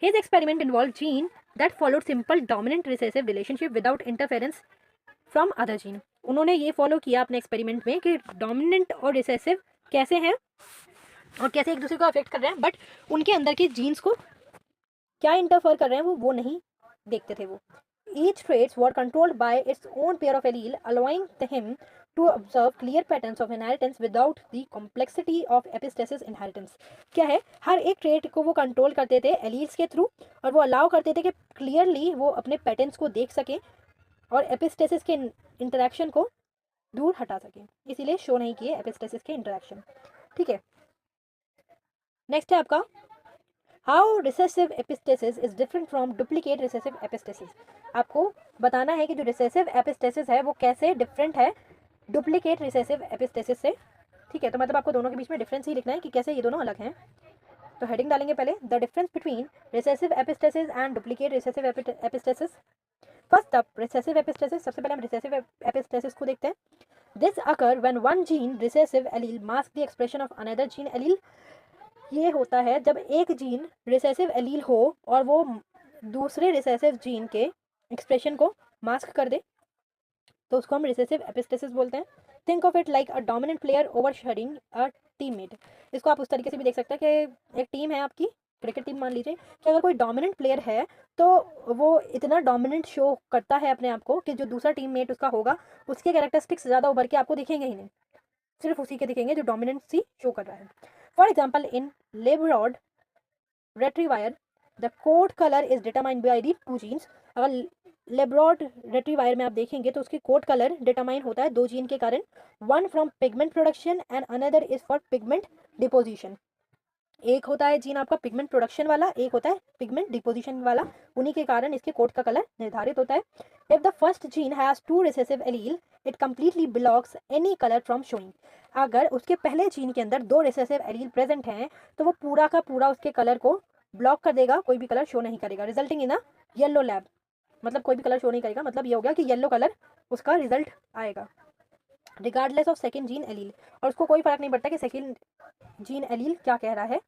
Speaker 1: His experiment involved gene that followed simple dominant recessive relationship without interference from other gene। उन्होंने ये फॉलो किया अपने एक्सपेरिमेंट में कि डोमिनेंट और रिसेसिव कैसे हैं और कैसे एक दूसरे को अफेक्ट कर रहे हैं, बट उनके अंदर के जीन्स को क्या इंटरफेयर कर रहे हैं वो नहीं देखते थे वो। Each traits were controlled by its own pair of allele, allowing him to observe clear patterns of inheritance without the complexity of epistasis inheritance। क्या है, हर एक ट्रेट को वो कंट्रोल करते थे एलील्स के थ्रू, और वो अलाउ करते थे कि क्लियरली वो अपने पैटर्न्स को देख सके और एपिस्टेसिस के इंटरेक्शन को दूर हटा सके, इसीलिए शो नहीं किए एपिस्टेसिस के इंटरेक्शन। ठीक है, नेक्स्ट है आपका how recessive epistasis is different from duplicate recessive epistasis. आपको बताना है कि जो रिसेसिव एपिस्टेसिस है वो कैसे डिफरेंट है डुप्लीकेट रिसेसिव एपिस्टेसिस से। ठीक है, तो मतलब आपको दोनों के बीच में डिफरेंस ही लिखना है कि कैसे ये दोनों अलग हैं। तो हेडिंग डालेंगे पहले, the difference between recessive epistasis and duplicate recessive epistasis. First up recessive epistasis, सबसे पहले हम रिसेसिव एपिस्टेसिस को देखते हैं। This occur when one gene recessive allele mask the expression of another gene allele. ये होता है जब एक जीन रिसेसिव एलील हो और वो दूसरे रिसेसिव जीन के एक्सप्रेशन को मास्क कर दे, तो उसको हम रिसेसिव एपिस्टेसिस बोलते हैं। Think of it like a dominant player overshadowing a teammate. इसको आप उस तरीके से भी देख सकते हैं कि एक टीम है आपकी, क्रिकेट टीम मान लीजिए, कि अगर कोई डोमिनेंट प्लेयर है तो वो इतना डोमिनेंट शो करता है अपने आप को कि जो दूसरा टीममेट उसका होगा उसके कैरेक्टरिस्टिक्स ज़्यादा उभर के आपको दिखेंगे ही नहीं, सिर्फ उसी के दिखेंगे जो डोमिनेंसी शो कर रहा है। For example in Labrador retriever the coat colour is determined by the two genes. अगर लेब्राड रेट्रीवायर में आप देखेंगे तो उसकी कोट कलर डिटरमाइन होता है दो जीन के कारण, one from pigment production and another is for pigment deposition. एक होता है जीन आपका पिगमेंट प्रोडक्शन वाला, एक होता है पिगमेंट डिपोजिशन वाला, उन्हीं के कारण इसके कोट का कलर निर्धारित होता है। If the first gene has two recessive allele it completely blocks any colour from showing. अगर उसके पहले जीन के अंदर दो रिसेसिव एलील प्रेजेंट हैं तो वो पूरा का पूरा उसके कलर को ब्लॉक कर देगा, कोई भी कलर शो नहीं करेगा, resulting in a yellow lab. मतलब कोई भी कलर शो नहीं करेगा, मतलब ये हो गया कि येलो कलर उसका रिजल्ट आएगा regardless of second gene allele. और उसको कोई फर्क नहीं पड़ता कि सेकेंड जीन एलील क्या कह रहा है,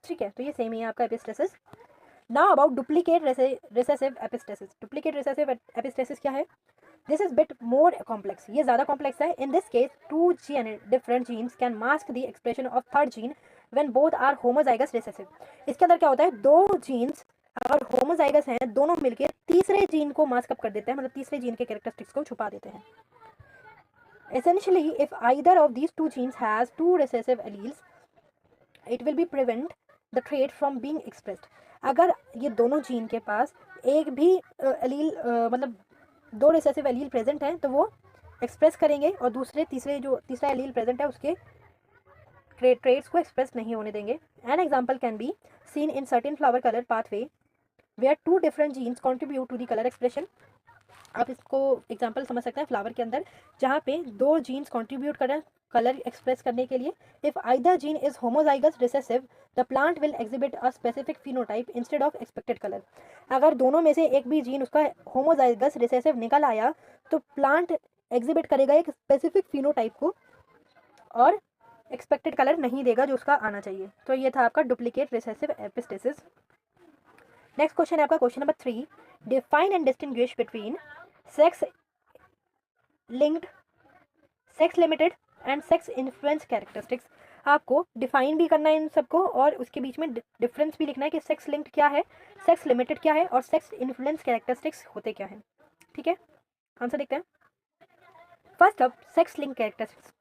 Speaker 1: ठीक है, तो ये सेम ही है आपका epistasis. Now about duplicate recessive epistasis. Duplicate recessive epistasis क्या है? This is bit more complex, ये ज़्यादा कॉम्प्लेक्स है। In this case two different genes can mask the expression of third gene when both are homozygous recessive. इसके अंदर क्या होता है, दो जीन्स अगर होमोजाइगस हैं, दोनों मिलकर तीसरे जीन को मास्क अप कर देते हैं, मतलब तीसरे जीन के कैरेक्टरिस्टिक्स को छुपा देते हैं। Essentially, if either of these two genes has two recessive alleles, it will be prevent the trait from being expressed. अगर ये दोनों जीन के पास एक भी एलील मतलब दो रिसेसिव एलील प्रेजेंट हैं तो वो एक्सप्रेस करेंगे और तीसरा एलील प्रेजेंट है उसके ट्रेट्स को एक्सप्रेस नहीं होने देंगे। An example can be seen in certain flower colour pathway where two different genes contribute to the colour expression. आप इसको एग्जांपल समझ सकते हैं फ्लावर के अंदर, जहाँ पे दो जीन्स कंट्रीब्यूट कर रहे हैं कलर एक्सप्रेस करने के लिए। If either gene is homozygous recessive the plant will exhibit a specific phenotype instead of expected colour. अगर दोनों में से एक भी जीन उसका होमोजाइगस रिसेसिव निकल आया तो प्लांट एग्जिबिट करेगा एक स्पेसिफिक फिनोटाइप को और एक्सपेक्टेड कलर नहीं देगा जो उसका आना चाहिए। तो ये था आपका duplicate recessive epistasis. Next question है आपका question number 3, define and distinguish between sex linked, sex limited and sex influence characteristics. आपको डिफाइन भी करना है इन सबको और उसके बीच में डिफरेंस भी लिखना है कि सेक्स लिंक्ड क्या है, सेक्स लिमिटेड क्या है और सेक्स इन्फ्लुएंस कैरेक्टरिस्टिक्स होते क्या हैं। ठीक है, आंसर देखते हैं। फर्स्ट अब सेक्स लिंक कैरेक्टरिस्टिक्स।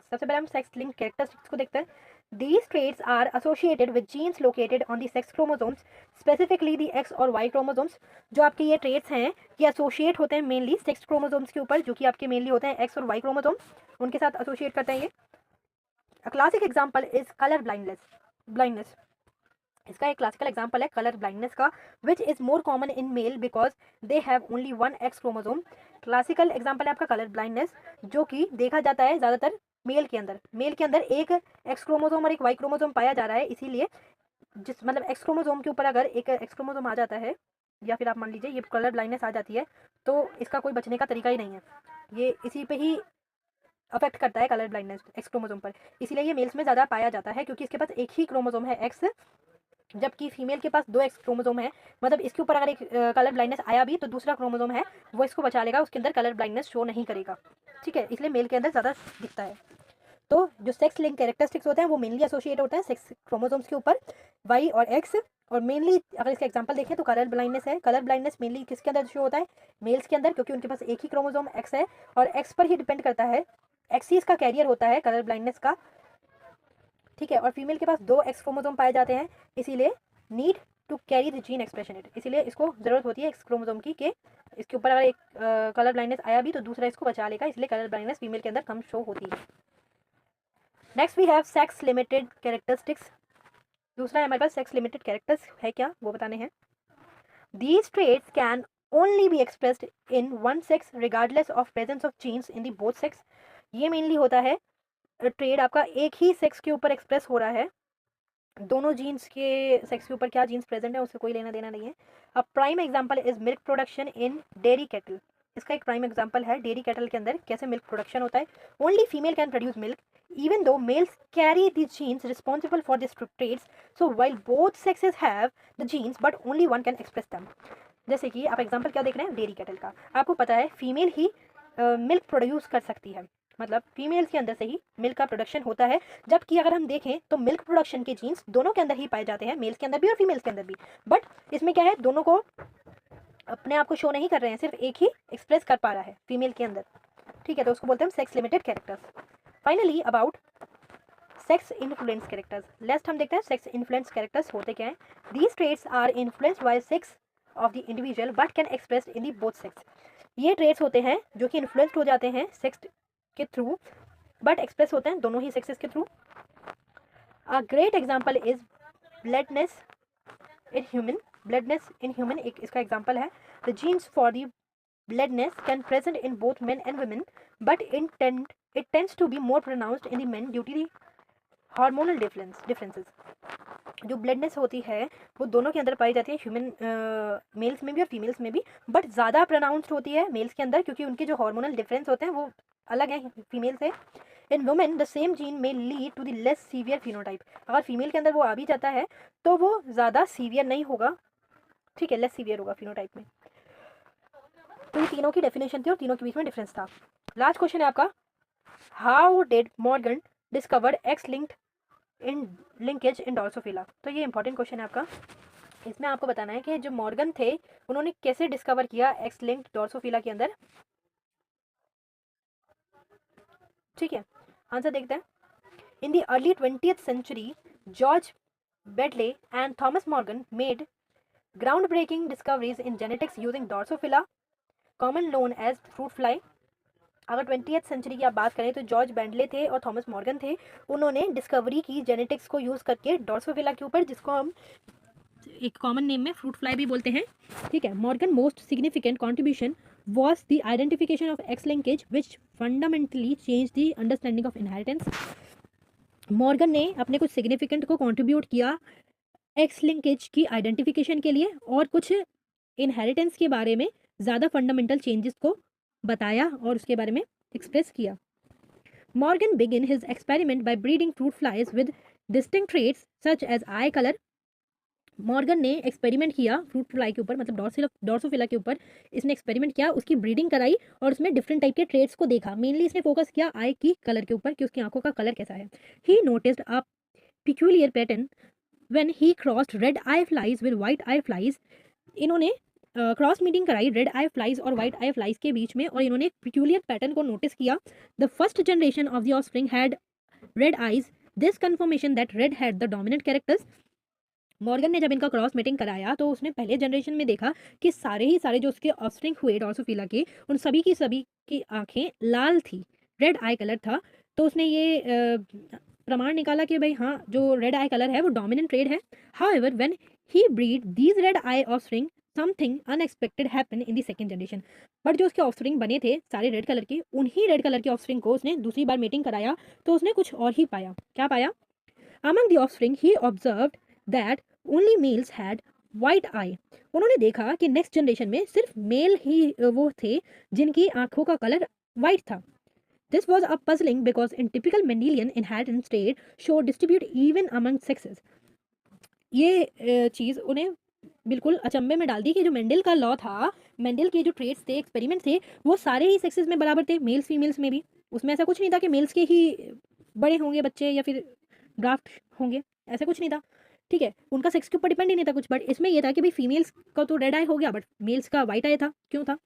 Speaker 1: सबसे पहले हम सेक्स लिंक कैरेक्टरिस्टिक्स को देखते हैं। These traits are associated with genes located on the sex chromosomes, specifically the X और Y chromosomes। जो आपके ये traits हैं ये एसोशिएट होते हैं मेनली सेक्स क्रोमोसोम्स के ऊपर, जो कि आपके मेनली होते हैं X और Y क्रोमोसोम्स, उनके साथ एसोशिएट करते हैं ये। A classic example is color blindness। इसका एक क्लासिकल एग्जाम्पल है कलर ब्लाइंडनेस का, which is more common in male because they have only one X chromosome. Classical example है आपका कलर ब्लाइंडनेस, जो कि देखा जाता है ज़्यादातर मेल के अंदर एक एक्स क्रोमोसोम और एक वाई क्रोमोसोम पाया जा रहा है। इसीलिए मतलब एक्स क्रोमोसोम के ऊपर अगर एक एक्स क्रोमोसोम आ जाता है या फिर आप मान लीजिए ये कलर ब्लाइंडनेस आ जाती है तो इसका कोई बचने का तरीका ही नहीं है, ये इसी पे ही अफेक्ट करता है कलर ब्लाइंडनेस एक्स क्रोमोसोम पर। इसीलिए ये मेल्स में ज़्यादा पाया जाता है क्योंकि इसके पास एक ही क्रोमोसोम है एक्स, जबकि फीमेल के पास दो एक्स क्रोमोसोम है। मतलब इसके ऊपर अगर एक कलर ब्लाइंडनेस आया भी तो दूसरा क्रोमोसोम है वो इसको बचा लेगा, उसके अंदर कलर ब्लाइंडनेस शो नहीं करेगा। ठीक है, इसलिए मेल के अंदर ज़्यादा दिखता है। तो जो सेक्स लिंक कैरेक्टरिस्टिक्स होते हैं वो मेनली एसोसिएट होते हैं सेक्स क्रोमोसोम्स के ऊपर, वाई और एक्स। और मेनली अगर इसका एग्जांपल देखें तो कलर ब्लाइंडनेस है। कलर ब्लाइंडनेस मेनली किसके अंदर शो होता है, मेल्स के अंदर, क्योंकि उनके पास एक ही क्रोमोसोम एक्स है और एक्स पर ही डिपेंड करता है, एक्स ही इसका कैरियर होता है कलर ब्लाइंडनेस का। ठीक है, और फीमेल के पास दो एक्स क्रोमोसोम पाए जाते हैं, इसीलिए need to carry the gene expression it, इसीलिए इसको ज़रूरत होती है एक्स क्रोमोसोम की कि इसके ऊपर अगर एक कलर ब्लाइंडनेस आया भी तो दूसरा इसको बचा लेगा, इसलिए कलर ब्लाइंडनेस फीमेल के अंदर कम शो होती है। Next we have sex limited characteristics. दूसरा हमारे पास सेक्स लिमिटेड कैरेक्टर्स है क्या वो बताने हैं। These traits can only be expressed in one sex regardless of presence of genes in the both sex. ये मेनली होता है ट्रेड आपका एक ही सेक्स के ऊपर एक्सप्रेस हो रहा है, दोनों जीन्स के सेक्स के ऊपर क्या जीन्स प्रेजेंट है उससे कोई लेना देना नहीं है। अब prime example is milk production in dairy cattle. इसका एक प्राइम एग्जांपल है डेयरी कैटल के अंदर कैसे मिल्क प्रोडक्शन होता है। Only female can produce milk even though males carry the genes responsible for these traits, so while both sexes have the genes but only one can express them। जैसे कि आप example क्या देख रहे हैं dairy cattle का, आपको पता है फीमेल ही मिल्क प्रोड्यूस कर सकती है, मतलब फीमेल्स के अंदर से ही मिल्क का प्रोडक्शन होता है। जबकि अगर हम देखें तो मिल्क प्रोडक्शन के जीन्स दोनों के अंदर ही पाए जाते हैं, मेल्स के अंदर भी और फीमेल्स के अंदर भी, बट इसमें क्या है दोनों को अपने आप को शो नहीं कर रहे हैं, सिर्फ एक ही एक्सप्रेस कर पा रहा है फीमेल के अंदर। ठीक है, तो उसको बोलते हैं sex limited characters. Finally about sex influence characters, लेस्ट हम देखते हैं सेक्स इन्फ्लुएंस कैरेक्टर्स होते क्या हैं। These traits are influenced by sex of the individual but can express in the both sex. ये ट्रेट्स होते हैं जो कि इन्फ्लुएंस्ड हो जाते हैं सेक्स के थ्रू बट एक्सप्रेस होते हैं दोनों ही सेक्सेस के थ्रू। A great example is baldness in human एक इसका एग्जांपल है। The genes for the baldness can present in both men and women but it tends to be more pronounced in the men due to the hormonal differences। जो ब्लडनेस होती है वो दोनों के अंदर पाई जाती है, ह्यूमन मेल्स में भी और फीमेल्स में भी, बट ज़्यादा प्रोनाउंस्ड होती है मेल्स के अंदर क्योंकि उनके जो हार्मोनल डिफरेंस होते हैं वो अलग हैं फीमेल से। In women the same gene may lead to the less severe phenotype. अगर फीमेल के अंदर वो आ भी जाता है तो वो ज़्यादा सीवियर नहीं होगा, ठीक है, लेस सीवियर होगा फिनोटाइप में। तो ये तीनों की डेफिनेशन थी और तीनों के बीच में डिफरेंस था। लास्ट क्वेश्चन है आपका, how did Morgan discover x linked in linkage in Drosophila. तो ये इंपॉर्टेंट क्वेश्चन है आपका। इसमें आपको बताना है कि जो मॉर्गन थे उन्होंने कैसे डिस्कवर किया एक्स लिंक्ड ड्रोसोफिला के अंदर, ठीक है। आंसर देखते हैं। In the early 20th century George Beadle and Thomas Morgan made ground breaking discoveries in genetics using Drosophila common known as fruit fly. अगर 20th सेंचुरी की आप बात करें तो जॉर्ज बेंडले थे और थॉमस मॉर्गन थे, उन्होंने डिस्कवरी की जेनेटिक्स को यूज़ करके ड्रोसोफिला के ऊपर, जिसको हम एक कॉमन नेम में फ्रूट फ्लाई भी बोलते हैं, ठीक है। Morgan most significant contribution was the identification of x linkage which fundamentally change the understanding of inheritance. Morgan ने अपने कुछ सिग्निफिकेंट को कंट्रीब्यूट किया एक्स लिंकेज की आइडेंटिफिकेशन के लिए और कुछ इनहेरिटेंस के बारे में ज़्यादा फंडामेंटल चेंजेस को बताया और उसके बारे में एक्सप्रेस किया। Morgan begin his experiment by breeding fruit flies with distinct traits such as eye colour. Morgan ने एक्सपेरिमेंट किया फ्रूट फ्लाई के ऊपर, मतलब ड्रोसोफिला के ऊपर इसने एक्सपेरिमेंट किया, उसकी ब्रीडिंग कराई और उसमें डिफरेंट टाइप के ट्रेट्स को देखा। मेनली इसने फोकस किया आई की कलर के ऊपर कि उसकी आंखों का कलर कैसा है। He noticed a peculiar pattern when he crossed red eye flies with white eye flies. इन्होंने क्रॉस मीटिंग कराई रेड आई फ्लाइज और वाइट आई फ्लाइज के बीच में और इन्होंने एक पिक्यूलियर पैटर्न को नोटिस किया। The first generation of the offspring had red eyes, this confirmation that red had the dominant characters. Morgan ने जब इनका क्रॉस मीटिंग कराया तो उसने पहले जनरेशन में देखा कि सारे जो उसके ऑफस्प्रिंग हुए ड्रोसोफिला के, उन सभी की आंखें लाल थी, रेड आई कलर था। तो उसने ये प्रमाण निकाला कि भाई हाँ, जो रेड आई कलर है वो डोमिनेंट ट्रेड है। However when he breed these red I offspring something unexpected happen in the second generation. But जो उसके ऑफस्प्रिंग बने थे सारे रेड कलर के, उन्हीं रेड कलर के ऑफस्प्रिंग को उसने दूसरी बार मीटिंग कराया तो उसने कुछ और ही पाया। क्या पाया? Among the offspring he observed that only males had white eye. उन्होंने देखा कि नेक्स्ट जनरेशन में सिर्फ मेल ही वो थे जिनकी आंखों का कलर वाइट था। This was a puzzling because in typical Mendelian inheritance trade show distribute even among sexes. ये चीज़ उन्हें बिल्कुल अचंभे में डाल दी कि जो मेंडल का लॉ था, मेंडल के जो ट्रेड्स थे, एक्सपेरिमेंट थे, वो सारे ही सेक्सेस में बराबर थे, मेल्स फीमेल्स में भी। उसमें ऐसा कुछ नहीं था कि मेल्स के ही बड़े होंगे बच्चे या फिर ड्राफ्ट होंगे, ऐसा कुछ नहीं था, ठीक है। उनका सेक्स के ऊपर डिपेंड ही नहीं था कुछ। बट इसमें यह था कि भाई फीमेल्स का तो रेड आई हो गया बट मेल्स का वाइट आई था। क्यों था?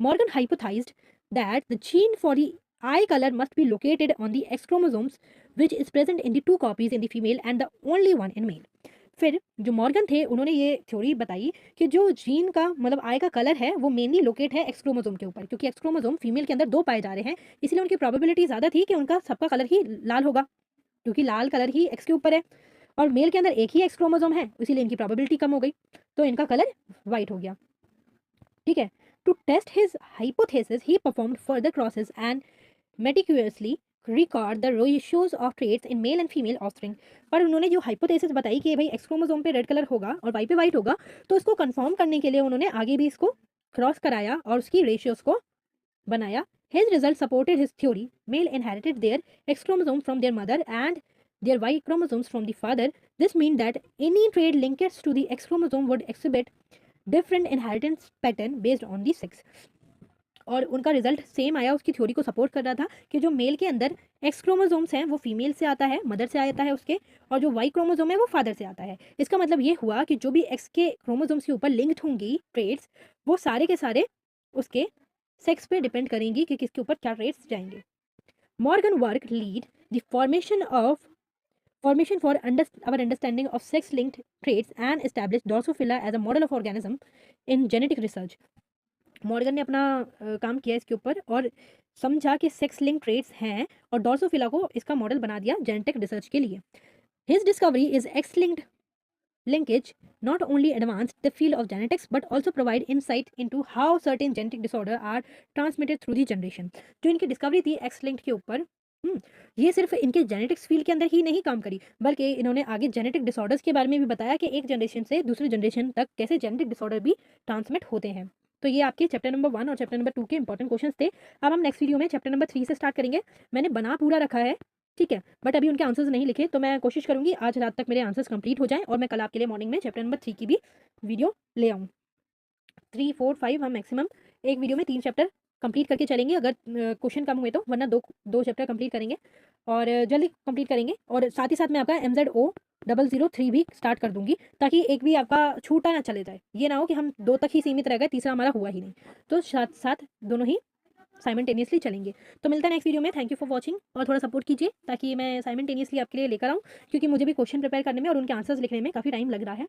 Speaker 1: Morgan hypothesized that the gene for the eye color must be located on the X chromosomes which is present in the 2 copies in the female and the only one in male। फिर जो Morgan थे उन्होंने ये theory बताई कि जो gene का मतलब आई का कलर है वो मेनली लोकेट है एक्स क्रोमोसोम के ऊपर, क्योंकि एक्स क्रोमोसोम फीमेल के अंदर 2 पाए जा रहे हैं, इसलिए उनकी प्रोबेबिलिटी ज़्यादा थी कि उनका सबका कलर ही लाल होगा, क्योंकि लाल कलर ही एक्स के ऊपर है और मेल के अंदर एक ही एक्स क्रोमोसोम है, इसीलिए इनकी प्रोबेबिलिटी कम हो गई, तो इनका कलर वाइट हो गया, ठीक है। To test his hypothesis he performed further crosses and meticulously record the ratios of traits in male and female offspring। पर उन्होंने जो हाइपोथेसिस बताई कि भाई एक्स क्रोमोसोम पे रेड कलर होगा और वाई पे वाइट होगा, तो उसको कंफर्म करने के लिए उन्होंने आगे भी इसको क्रॉस कराया और उसकी रेशियोज को बनाया। His result supported his theory. Male inherited their X chromosome from their mother and their Y chromosomes from the father. This means that any trait linkage to the X chromosome would exhibit different inheritance pattern based on the sex। और उनका result same आया, उसकी theory को support कर रहा था कि जो मेल के अंदर एक्स क्रोमोसोम्स हैं वो फीमेल से आता है, मदर से आता है उसके, और जो वाई क्रोमोसोम है वो फादर से आता है। इसका मतलब ये हुआ कि जो भी एक्स के क्रोमोसोम्स के ऊपर लिंक्ड होंगी ट्रेड्स, वो सारे के सारे उसके सेक्स पे डिपेंड करेंगी कि किसके ऊपर क्या ट्रेड्स जाएंगे। Morgan work lead the formation for our understanding of sex linked traits and established Drosophila as a model of organism in genetic research। Morgan ने अपना काम किया इसके ऊपर और समझा कि सेक्स लिंक ट्रेट्स हैं और ड्रोसोफिला को इसका मॉडल बना दिया जेनेटिक रिसर्च के लिए। His discovery is x linked linkage not only advanced the field of genetics but also provide insight into how certain genetic disorder are transmitted through the generation। जो इनकी discovery थी x linked के ऊपर, ये सिर्फ इनके जेनेटिक्स फील्ड के अंदर ही नहीं काम करी, बल्कि इन्होंने आगे जेनेटिक डिसऑर्डर्स के बारे में भी बताया कि एक जनरेशन से दूसरी जनरेशन तक कैसे जेनेटिक डिसऑर्डर भी ट्रांसमिट होते हैं। तो ये आपके चैप्टर नंबर 1 और चैप्टर नंबर 2 के इंपॉर्टेंट क्वेश्चंस थे। अब हम नेक्स्ट वीडियो में चैप्टर नंबर 3 से स्टार्ट करेंगे। मैंने बना पूरा रखा है, ठीक है, बट अभी उनके आंसर्स नहीं लिखे, तो मैं कोशिश करूँगी आज रात तक मेरे आंसर्स कंप्लीट हो जाएँ और मैं कल आपके लिए मॉर्निंग में चैप्टर नंबर 3 की भी वीडियो ले आऊँ। 3, 4, 5 हम मैक्सिमम एक वीडियो में 3 चैप्टर कंप्लीट करके चलेंगे, अगर क्वेश्चन कम हुए तो, वरना दो चैप्टर कंप्लीट करेंगे और जल्दी कंप्लीट करेंगे। और साथ ही साथ मैं आपका MZO003 भी स्टार्ट कर दूंगी, ताकि एक भी आपका छूटा ना चले जाए। ये ना हो कि हम 2 तक ही सीमित रह गए, तीसरा हमारा हुआ ही नहीं। तो साथ साथ दोनों ही साइमल्टेनियसली चलेंगे। तो मिलता है नेक्स्ट वीडियो में। थैंक यू फॉर वॉचिंग और थोड़ा सपोर्ट कीजिए ताकि मैं साइमल्टेनियसली आपके लिए लेकर आऊँ, क्योंकि मुझे भी क्वेश्चन प्रिपेयर करने में और उनके आंसर्स लिखने में काफ़ी टाइम लग रहा है।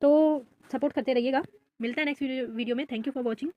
Speaker 1: तो सपोर्ट करते रहिएगा। मिलता है नेक्स्ट वीडियो में। Thank you for watching.